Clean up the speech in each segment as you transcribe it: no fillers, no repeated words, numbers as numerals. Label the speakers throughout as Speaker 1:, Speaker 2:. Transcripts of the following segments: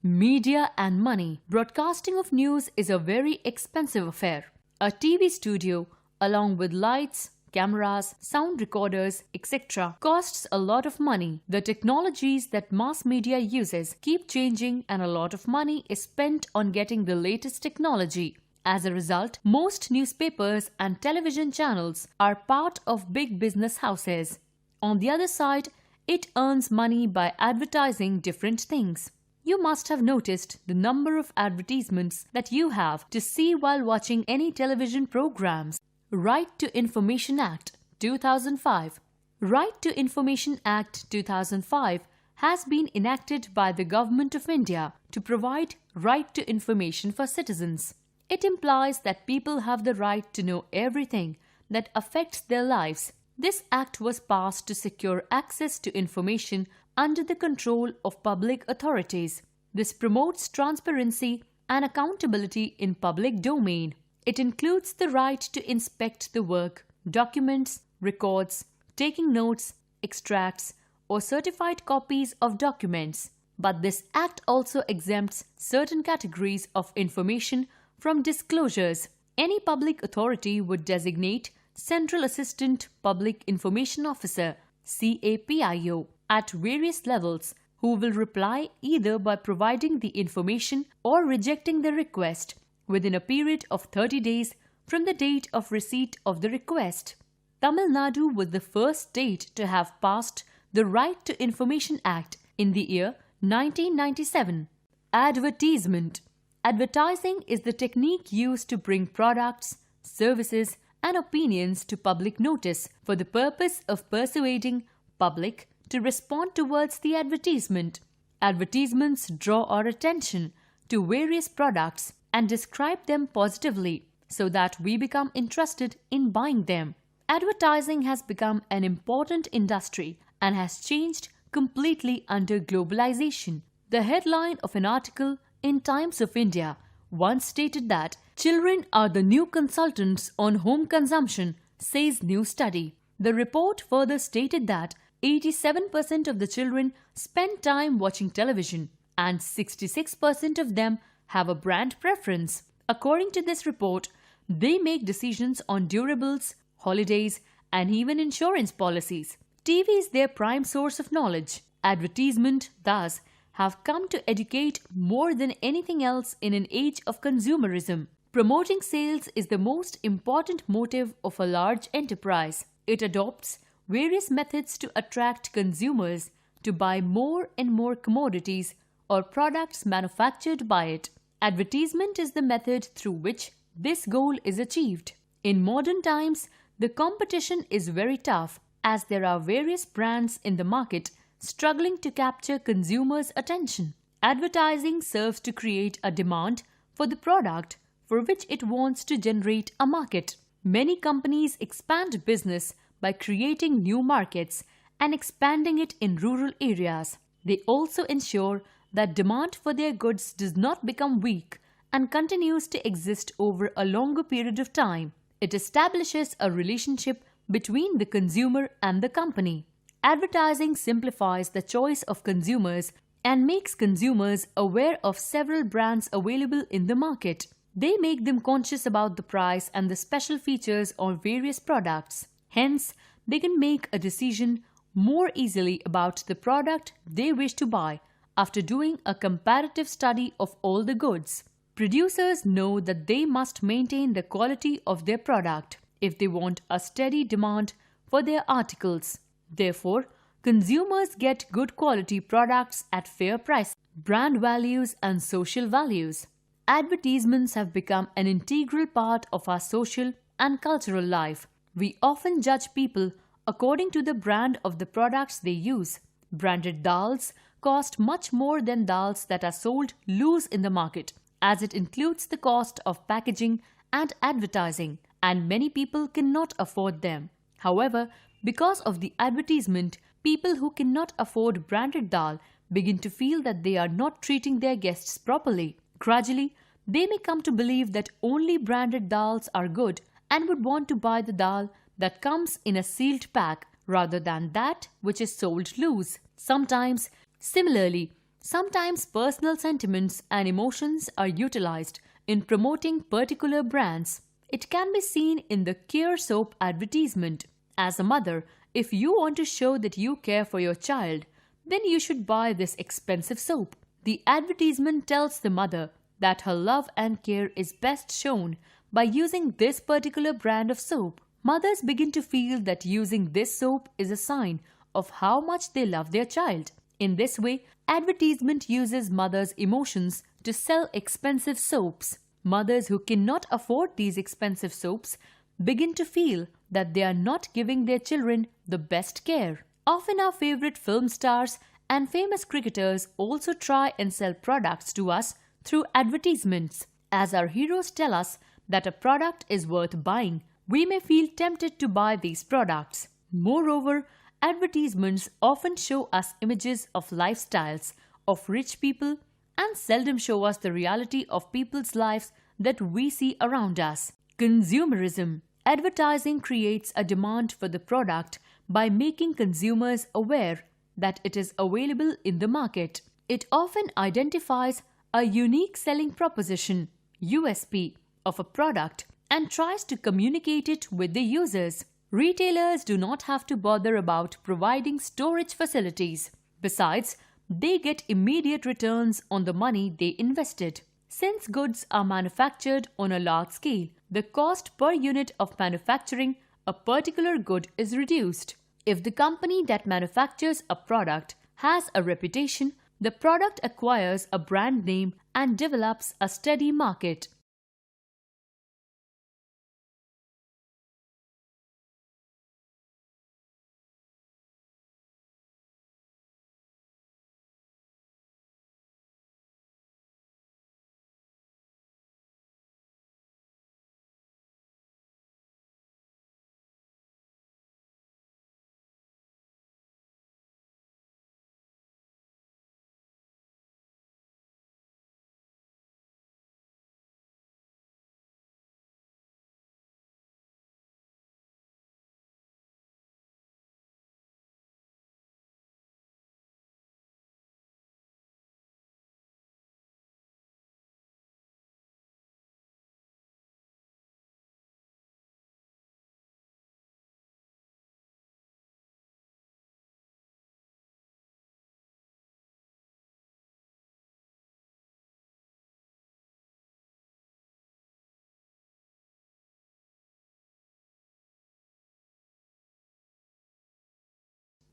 Speaker 1: Media and money. Broadcasting of news is a very expensive affair. A TV studio, along with lights, cameras, sound recorders, etc., costs a lot of money. The technologies that mass media uses keep changing and a lot of money is spent on getting the latest technology. As a result, most newspapers and television channels are part of big business houses. On the other side, it earns money by advertising different things. You must have noticed the number of advertisements that you have to see while watching any television programs. Right to Information Act 2005. Right to Information Act 2005 has been enacted by the Government of India to provide right to information for citizens. It implies that people have the right to know everything that affects their lives. This act was passed to secure access to information under the control of public authorities. This promotes transparency and accountability in public domain. It includes the right to inspect the work, documents, records, taking notes, extracts, or certified copies of documents. But this act also exempts certain categories of information from disclosures. Any public authority would designate Central Assistant Public Information Officer (CAPIO) at various levels, who will reply either by providing the information or rejecting the request within a period of 30 days from the date of receipt of the request. Tamil Nadu was the first state to have passed the Right to Information Act in the year 1997. Advertisement. Advertising is the technique used to bring products, services, and opinions to public notice for the purpose of persuading public to respond towards the advertisement. Advertisements draw our attention to various products and describe them positively so that we become interested in buying them. Advertising has become an important industry and has changed completely under globalization. The headline of an article in Times of India once stated that children are the new consultants on home consumption, says new study. The report further stated that 87% of the children spend time watching television and 66% of them have a brand preference. According to this report, they make decisions on durables, holidays, and even insurance policies. TV is their prime source of knowledge. Advertisement, thus, have come to educate more than anything else in an age of consumerism. Promoting sales is the most important motive of a large enterprise. It adopts various methods to attract consumers to buy more and more commodities or products manufactured by it. Advertisement is the method through which this goal is achieved. In modern times, the competition is very tough as there are various brands in the market struggling to capture consumers' attention. Advertising serves to create a demand for the product for which it wants to generate a market. Many companies expand business by creating new markets and expanding it in rural areas. They also ensure that demand for their goods does not become weak and continues to exist over a longer period of time. It establishes a relationship between the consumer and the company. Advertising simplifies the choice of consumers and makes consumers aware of several brands available in the market. They make them conscious about the price and the special features on various products. Hence, they can make a decision more easily about the product they wish to buy after doing a comparative study of all the goods. Producers know that they must maintain the quality of their product if they want a steady demand for their articles. Therefore, consumers get good quality products at fair price, brand values and social values. Advertisements have become an integral part of our social and cultural life. We often judge people according to the brand of the products they use. Branded dals cost much more than dals that are sold loose in the market, as it includes the cost of packaging and advertising, and many people cannot afford them. However, because of the advertisement, people who cannot afford branded dal begin to feel that they are not treating their guests properly. Gradually, they may come to believe that only branded dals are good and would want to buy the dal that comes in a sealed pack rather than that which is sold loose. Sometimes, similarly, Sometimes personal sentiments and emotions are utilized in promoting particular brands. It can be seen in the Care soap advertisement. As a mother, if you want to show that you care for your child, then you should buy this expensive soap. The advertisement tells the mother that her love and care is best shown by using this particular brand of soap. Mothers begin to feel that using this soap is a sign of how much they love their child. In this way, advertisement uses mothers' emotions to sell expensive soaps. Mothers who cannot afford these expensive soaps begin to feel that they are not giving their children the best care. Often our favorite film stars and famous cricketers also try and sell products to us through advertisements. As our heroes tell us that a product is worth buying, we may feel tempted to buy these products. Moreover, advertisements often show us images of lifestyles of rich people and seldom show us the reality of people's lives that we see around us. Consumerism. Advertising creates a demand for the product by making consumers aware that it is available in the market. It often identifies a unique selling proposition, USP, of a product and tries to communicate it with the users. Retailers do not have to bother about providing storage facilities. Besides, they get immediate returns on the money they invested. Since goods are manufactured on a large scale, the cost per unit of manufacturing a particular good is reduced. If the company that manufactures a product has a reputation, the product acquires a brand name and develops a steady market.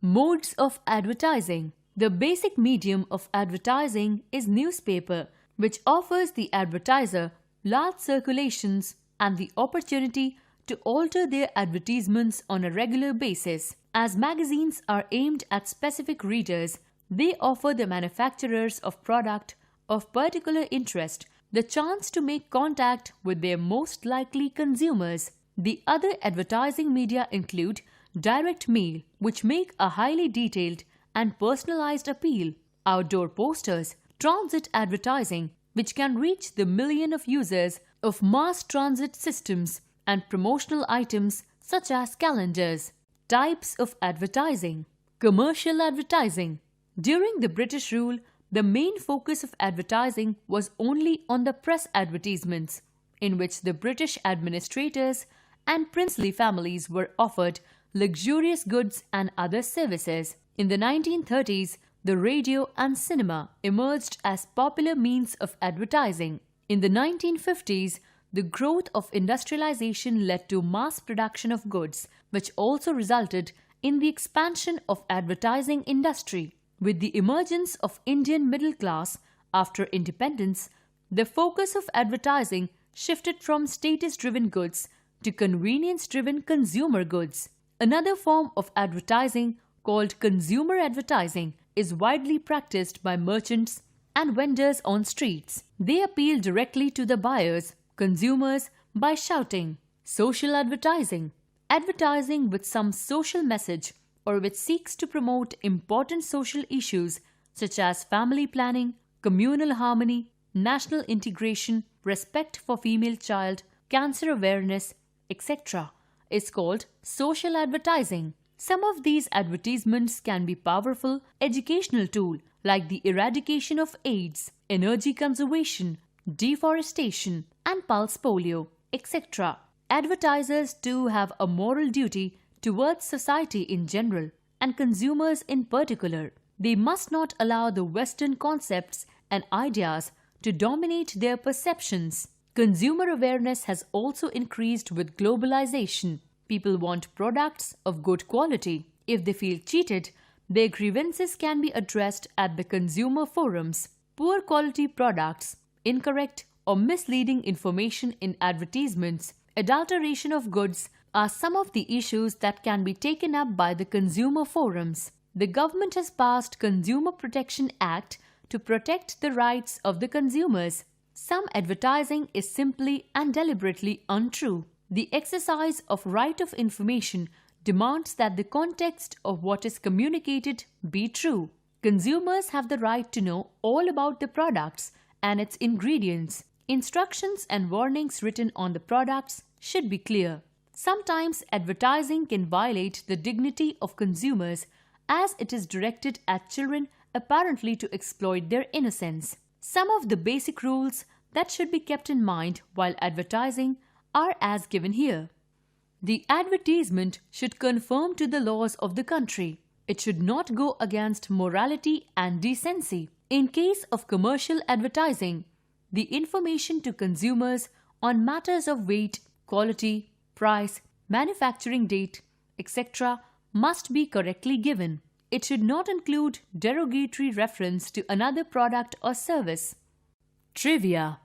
Speaker 1: Modes of advertising. The basic medium of advertising is newspaper, which offers the advertiser large circulations and the opportunity to alter their advertisements on a regular basis. As magazines are aimed at specific readers, they offer the manufacturers of product of particular interest the chance to make contact with their most likely consumers. The other advertising media include direct mail, which make a highly detailed and personalized appeal, outdoor posters, transit advertising, which can reach the million of users of mass transit systems, and promotional items such as calendars. Types of advertising. Commercial advertising. During the British rule, the main focus of advertising was only on the press advertisements, in which the British administrators and princely families were offered luxurious goods and other services. In the 1930s, the radio and cinema emerged as popular means of advertising. In the 1950s, the growth of industrialization led to mass production of goods, which also resulted in the expansion of advertising industry. With the emergence of Indian middle class after independence, the focus of advertising shifted from status-driven goods to convenience-driven consumer goods. Another form of advertising, called consumer advertising, is widely practiced by merchants and vendors on streets. They appeal directly to the buyers, consumers, by shouting. Social advertising. Advertising with some social message or which seeks to promote important social issues such as family planning, communal harmony, national integration, respect for female child, cancer awareness, etc. is called social advertising. Some of these advertisements can be powerful educational tool like the eradication of AIDS, energy conservation, deforestation, and pulse polio, etc. Advertisers too have a moral duty towards society in general and consumers in particular. They must not allow the Western concepts and ideas to dominate their perceptions. Consumer awareness has also increased with globalization. People want products of good quality. If they feel cheated, their grievances can be addressed at the consumer forums. Poor quality products, incorrect or misleading information in advertisements, adulteration of goods are some of the issues that can be taken up by the consumer forums. The government has passed Consumer Protection Act to protect the rights of the consumers. Some advertising is simply and deliberately untrue. The exercise of right of information demands that the context of what is communicated be true. Consumers have the right to know all about the products and its ingredients. Instructions and warnings written on the products should be clear. Sometimes advertising can violate the dignity of consumers as it is directed at children apparently to exploit their innocence. Some of the basic rules that should be kept in mind while advertising are as given here. The advertisement should conform to the laws of the country. It should not go against morality and decency. In case of commercial advertising, the information to consumers on matters of weight, quality, price, manufacturing date, etc. must be correctly given. It should not include derogatory reference to another product or service. Trivia: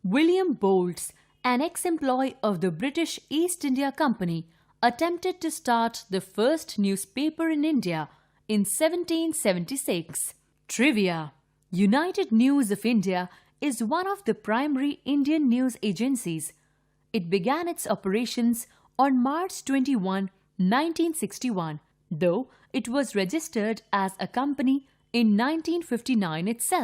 Speaker 1: William Bolts, an ex-employee of the British East India Company, attempted to start the first newspaper in India in 1776. Trivia: United News of India is one of the primary Indian news agencies. It began its operations on March 21, 1961, though it was registered as a company in 1959 itself.